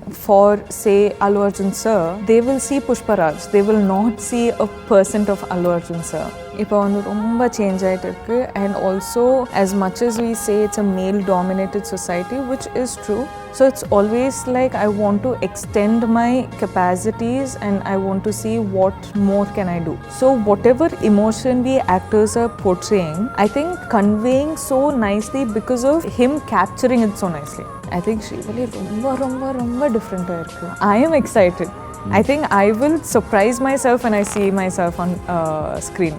for say Allu Arjun sir, they will see Pushparaj, they will not see a percent of Allu Arjun sir. இப்போ வந்து ரொம்ப change ஆகிட்டு இருக்கு. And also as much as we say it's a male dominated society, which is true, so it's always like I want to extend my capacities and I want to see what more can I do. So whatever emotion the actors are portraying, I think conveying so nicely because of him capturing it so nicely. I think Srivalli ரொம்ப டிஃப்ரெண்ட்டாக இருக்கு. I am excited. I think I will surprise myself when I see myself on screen.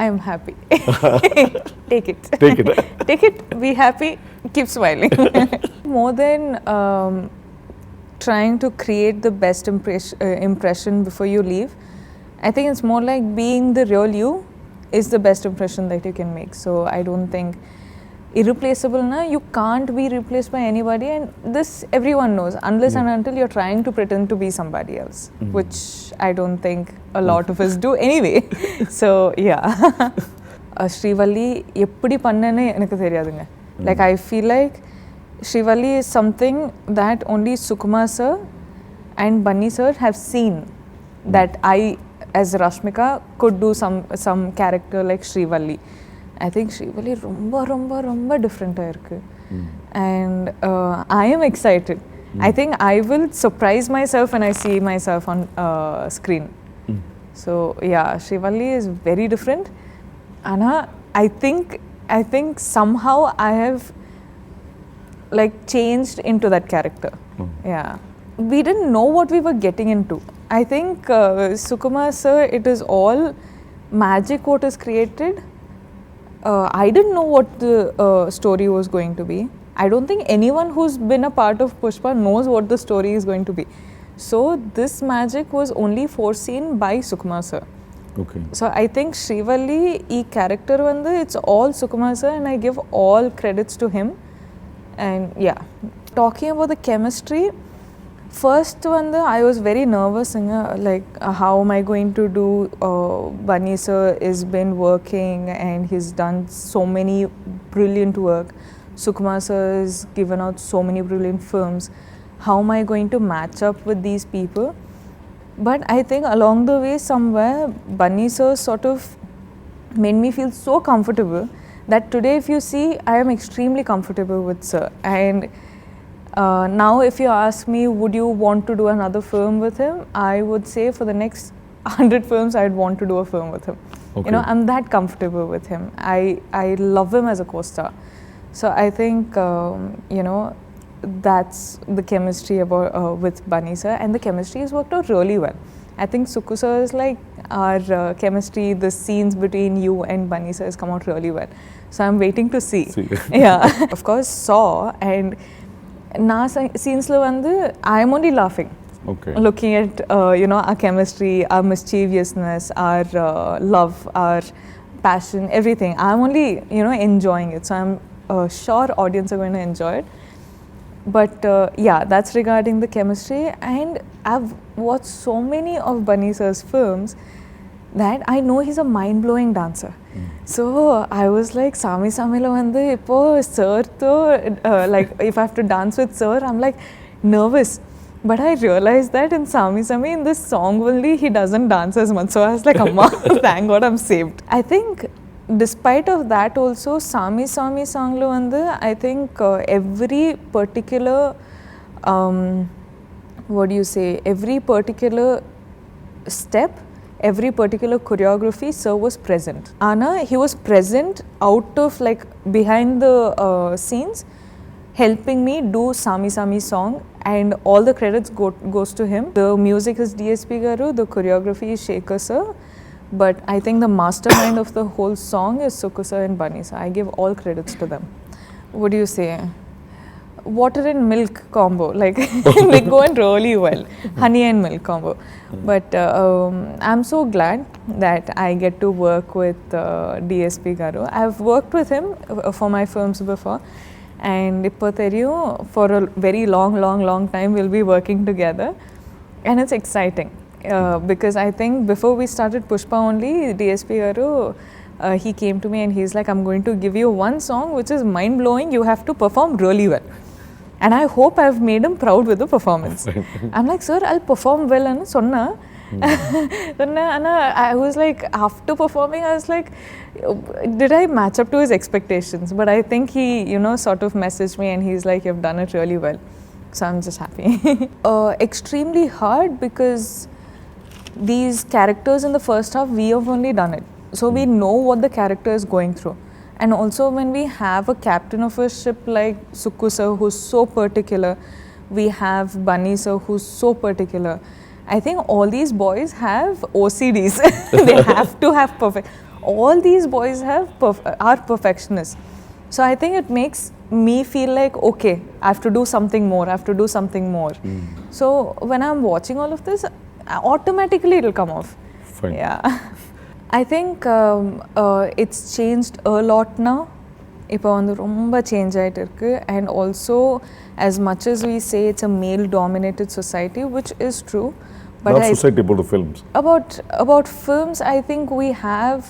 I am happy. Take it. Take it. Take it, be happy, keep smiling. More than trying to create the best impression before you leave, I think it's more like being the real you is the best impression that you can make. So I don't think irreplaceable na, you can't be replaced by anybody, and this everyone knows unless and until you're trying to pretend to be somebody else, which I don't think a lot of us do anyway. So yeah. Srivalli eppadi pannanu enakku theriyadunga. Like I feel like Srivalli is something that only Sukumar sir and Bunny sir have seen, that I as Rashmika could do some character like Srivalli. I think Srivalli ரொம்ப டிஃப்ரெண்ட்டாக இருக்குது. And I am excited. I think I will surprise myself when I see myself on screen. So yeah, Srivalli is very different. Anna, I think somehow I have like changed into that character. Yeah. We didn't know what we were getting into. I think Sukumar sir, it is all magic what is created. I didn't know what the story was going to be. I don't think anyone who's been a part of Pushpa knows what the story is going to be. So this magic was only foreseen by Sukumar sir. Okay. So I think Srivalli, ee character vandu, it's all Sukumar sir, and I give all credits to him. And yeah, talking about the chemistry, first vandu I was very nervous, like how am I going to do? Bunny sir has been working and he's done so many brilliant work. Sukumar sir has given out so many brilliant films. How am I going to match up with these people? But I think along the way somewhere Bunny sir sort of made me feel so comfortable that today if you see, I am extremely comfortable with sir. And now if you ask me, would you want to do another film with him? I would say for the next 100 films, I'd want to do a film with him. Okay. You know, I'm that comfortable with him. I love him as a co-star. So I think, you know, that's the chemistry about with Bunny sir, and the chemistry has worked out really well. I think Suku sir is like our chemistry, the scenes between you and Bunny sir has come out really well. So I'm waiting to see. Yeah. Of course, Saw and na scenes lo vandu I am only laughing. Okay. Looking at you know, our chemistry, our mischievousness, our love, our passion, everything. I'm only, you know, enjoying it. So I'm sure audience are going to enjoy it. But yeah, that's regarding the chemistry. And I've watched so many of Bunny sir's films that I know he's a mind-blowing dancer. So I was like, Sami Samila vandu ipo sir to like if I have to dance with sir, I'm like nervous. But I realized that in Sami Sami, in this song only, he doesn't dance as much. So I was like, Amma, thank God I'm saved. I think despite of that also, Sami Sami song lo vandu, I think every particular what do you say, every particular step, every particular choreography, sir was present. Anna, he was present out of like behind the scenes, helping me do Sami Sami song, and all the credits goes to him. The music is DSP Garu, the choreography is Shekhar sir, but I think the mastermind of the whole song is Suku sir and Bunny sir. I give all credits to them. What do you say? Water and milk combo, like they go in really well. Honey and milk combo. But I'm so glad that I get to work with DSP Garu. I've worked with him for my films before, and ipo theriyum, for a very long time we'll be working together, and it's exciting because I think before we started Pushpa only, DSP Garu he came to me and he's like, I'm going to give you one song which is mind blowing. You have to perform really well. And I hope I've made him proud with the performance. I'm like, sir, I'll perform well. And sonna. And I was like, after performing, I was like, did I match up to his expectations? But I think he, sort of messaged me and he's like, you've done it really well. So I'm just happy. Extremely hard because these characters in the first half, we have only done it. So we know what the character is going through. And also when we have a captain of a ship like Sukku sir, who's so particular, we have Bunny sir, who's so particular. I think all these boys have OCDs. They have to have perfect. All these boys are perfectionists. So I think it makes me feel like, okay, I have to do something more, So when I'm watching all of this, automatically it'll come off. Fine. Yeah. I think it's changed a lot now. இப்போ வந்து ரொம்ப change ஆகிட்டு இருக்கு. And also, as much as we say it's a male dominated society, which is true, but not society, about the films. About films, I think we have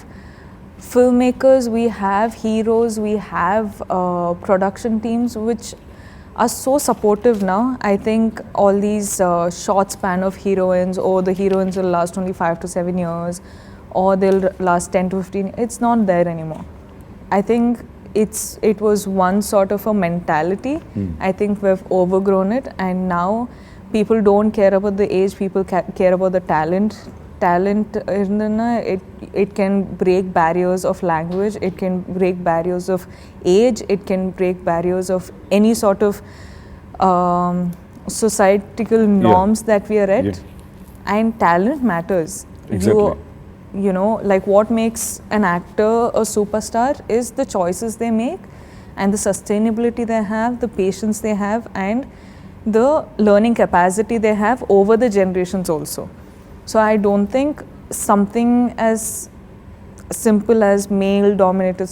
filmmakers, we have heroes, we have production teams which are so supportive now. I think all these short span of heroines, or the heroines will last only 5 to 7 years, or they'll last 10 to 15. It's not there anymore. I think it was one sort of a mentality. I think we've overgrown it, and now people don't care about the age, people care about the talent. It can break barriers of language, it can break barriers of age, it can break barriers of any sort of societal norms that we are at. And talent matters. Exactly. Like what makes an actor a superstar is the choices they make, and the sustainability they have, the patience they have, and the learning capacity they have over the generations also. So I don't think something as simple as male dominated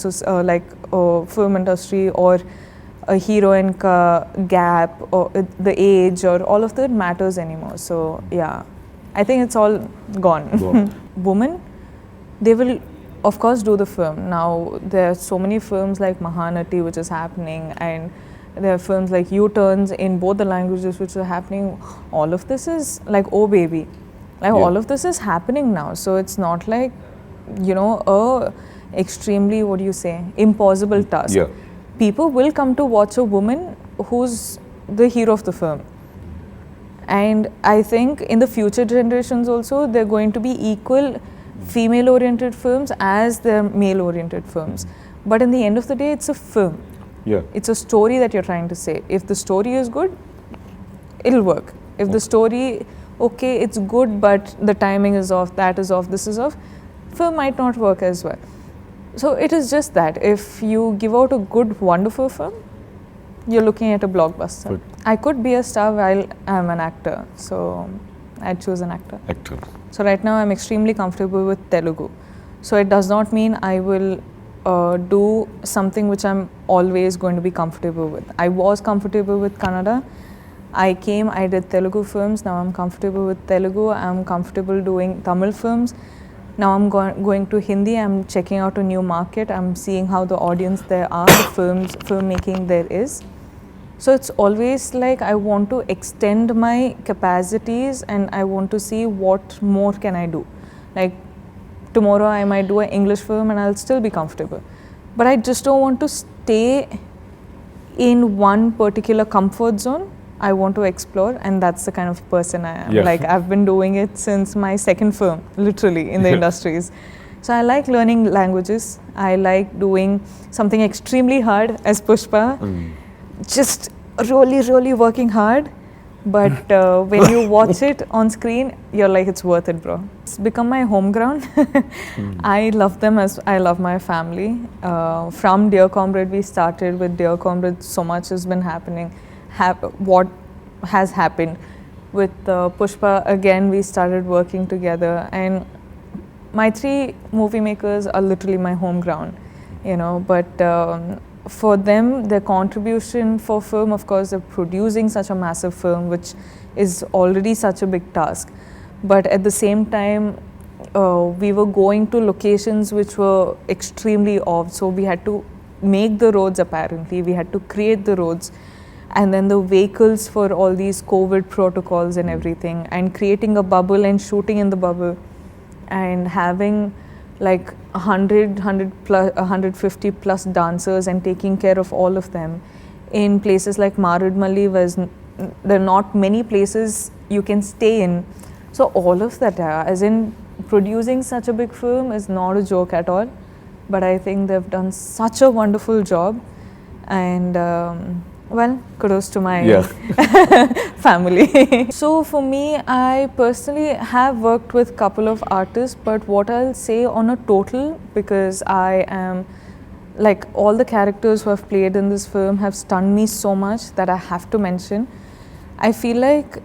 film industry, or a heroine ka gap, or the age, or all of that matters anymore. So yeah, I think it's all gone. Women, they will of course do the film. Now there are so many films like Mahanati which is happening, and there are films like U-turns in both the languages which are happening. All of this is like, oh baby, all of this is happening now. So it's not like, a extremely, what do you say, impossible task. People will come to watch a woman who's the hero of the film. And I think in the future generations also, they're going to be equal female oriented films as their male oriented films. But in the end of the day, it's a film. It's a story that you're trying to say. If the story is good, it'll work. If the story, okay, it's good, but the timing is off, that is off, this is off, film might not work as well. So it is just that. If you give out a good, wonderful film, you're looking at a blockbuster. I could be a star while I'm an actor, so I'd choose an actor. So right now I'm extremely comfortable with Telugu. So it does not mean I will do something which I'm always going to be comfortable with. I was comfortable with Kannada. I did Telugu films. Now I'm comfortable with Telugu. I'm comfortable doing Tamil films. Now I'm going to Hindi. I'm checking out a new market. I'm seeing how the audience there are, the filmmaking there is. So it's always like I want to extend my capacities, and I want to see what more can I do. Like tomorrow I might do an English film and I'll still be comfortable. But I just don't want to stay in one particular comfort zone. I want to explore, and that's the kind of person I am. Like I've been doing it since my second film, literally, in the industries. So I like learning languages. I like doing something extremely hard as Pushpa. Just really, really working hard. But when you watch it on screen, you're like, it's worth it, bro. It's become my home ground. I love them as I love my family. From Dear Comrade, we started with Dear Comrade. So much has been happening. What has happened. With Pushpa, again, we started working together. And my 3 movie makers are literally my home ground, but for them, their contribution for film, of course, they're producing such a massive film, which is already such a big task. But at the same time, we were going to locations which were extremely off, so we had to make the roads. Apparently we had to create the roads, and then the vehicles for all these COVID protocols and everything, and creating a bubble and shooting in the bubble, and having like 150 plus dancers and taking care of all of them in places like Marudmalli, where there are not many places you can stay in. So all of that, as in producing such a big film is not a joke at all, but I think they've done such a wonderful job, and well, kudos to my family. So for me, I personally have worked with a couple of artists, but what I'll say on a total, because I am like all the characters who have played in this film have stunned me so much that I have to mention. I feel like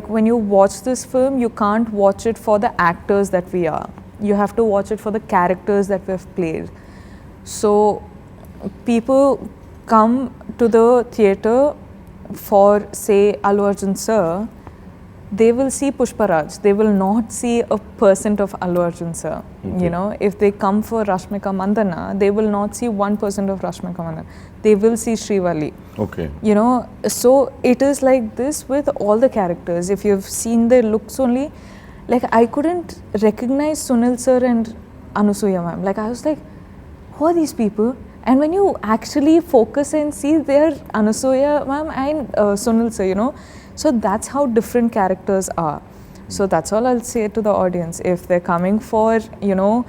when you watch this film, you can't watch it for the actors that we are. You have to watch it for the characters that we have played. So people come to the theatre for, say, Allu Arjun sir, they will see Pushparaj. They will not see a percent of Allu Arjun sir. Okay. You know, if they come for Rashmika Mandana, they will not see 1% of Rashmika Mandana. They will see Srivalli. Okay. You know, so it is like this with all the characters. If you've seen their looks only, like I couldn't recognize Sunil sir and Anusuya ma'am. Like I was like, who are these people? And when you actually focus and see, they're Anusuya ma'am and Sunil sir, you know. So that's how different characters are. So that's all I'll say to the audience. If they're coming for, you know,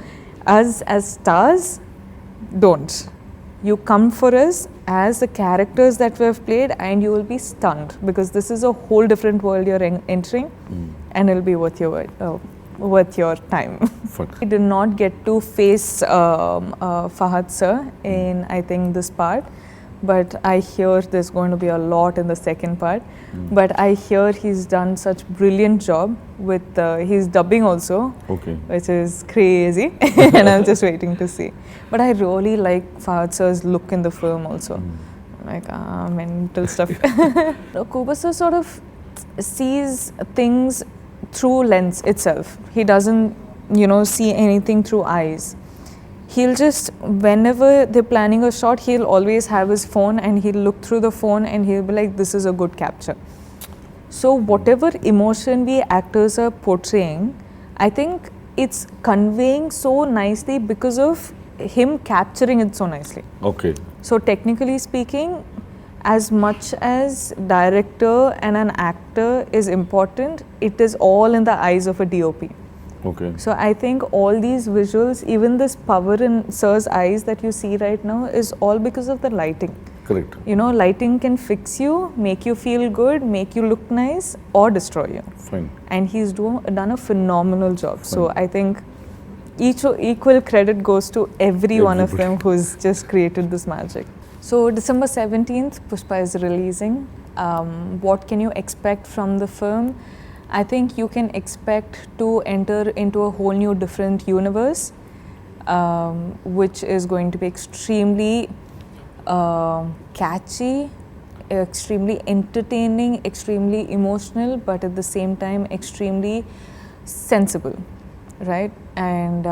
us as stars, don't. You come for us as the characters that we have played, and you will be stunned, because this is a whole different world you're entering, and it'll be worth your time. I did not get to face Fahad sir in, I think, this part, but I hear there's going to be a lot in the second part. But I hear he's done such brilliant job with his dubbing also, which is crazy, and I'm just waiting to see. But I really like Fahad sir's look in the film also, like mental stuff. Kuba sir sort of sees things through lens itself. He doesn't, you know, see anything through eyes. He'll just, whenever they're planning a shot, he'll always have his phone and he'll look through the phone and he'll be like, this is a good capture. So whatever emotion we actors are portraying, I think it's conveying so nicely because of him capturing it so nicely. Okay. So technically speaking, as much as director and an actor is important, it is all in the eyes of a DOP. Okay. So I think all these visuals, even this power in Sir's eyes that you see right now, is all because of the lighting. Correct. You know, lighting can fix you, make you feel good, make you look nice, or destroy you. Fine. And he's done a phenomenal job. Fine. So I think equal credit goes to every one of them who's just created this magic. So December 17th, Pushpa is releasing. What can you expect from the film? I think you can expect to enter into a whole new different universe, which is going to be extremely catchy, extremely entertaining, extremely emotional, but at the same time extremely sensible, right? And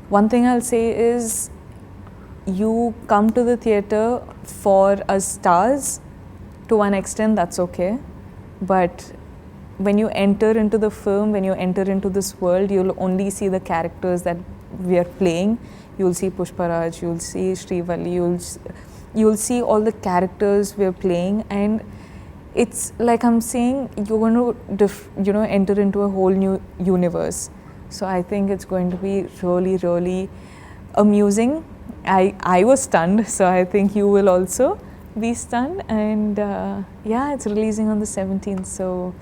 one thing I'll say is, you come to the theatre for us stars, to one extent that's okay, but when you enter into the film, when you enter into this world, you'll only see the characters that we are playing. You'll see Pushparaj, you'll see Srivalli, you'll see all the characters we're playing, and it's like I'm saying, you're going to enter into a whole new universe. So I think it's going to be really, really amusing. I was stunned, so I think you will also be stunned. And yeah, it's releasing on the 17th, so